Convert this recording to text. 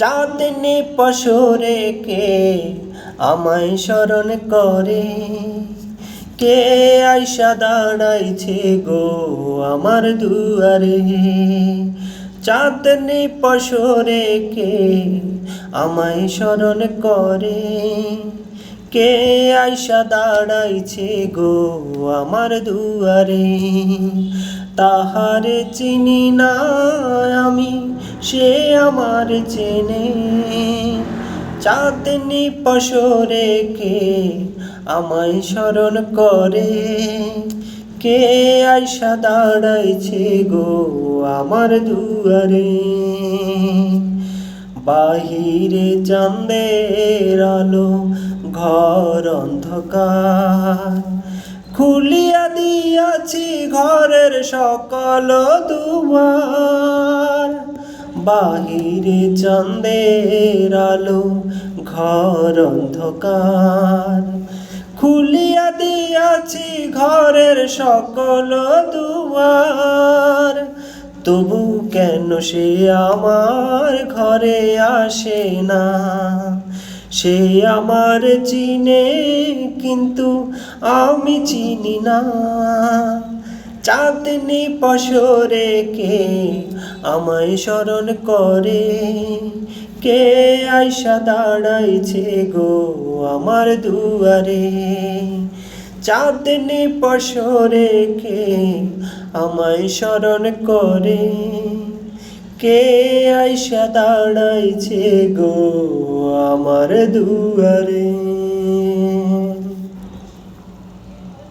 চাঁদনি পশরে কে আমায় স্মরণ করে, কে আইসা দাঁড়াইছে গো আমার দুয়ারে। চাঁদনি পশরে কে আমায় স্মরণ করে, কে আইসা দাঁড়াইছে গো আমার দুয়ারে। তাহারে চিনি না আমি, সে আমার চেনে। চাঁদনি পশরে কে আমায় স্মরণ করে, কে আইসা দাঁড়াইছে গো আমার দুয়ারে। বাহিরে চাঁদের আলো, ঘর অন্ধকার, খুলিয়া দিয়াছি ঘরের সকল দুয়ার। বাহিরে চাঁদের আলো, ঘর অন্ধকার, খুলিয়া দিয়াছি ঘরের সকল দুয়ার। তবু কেন সে আমার ঘরে আসে না? সে আমার চিনে কিন্তু আমি চিনি না। চাঁদনি পশরে কে আমায় স্মরণ করে, কে আইসা দাঁড়াইছে গো আমার দুয়ারে। চাঁদনি পশরে কে আমায় স্মরণ করে, কে আইসা দাঁড়াইছে গো আমার দুয়ারে।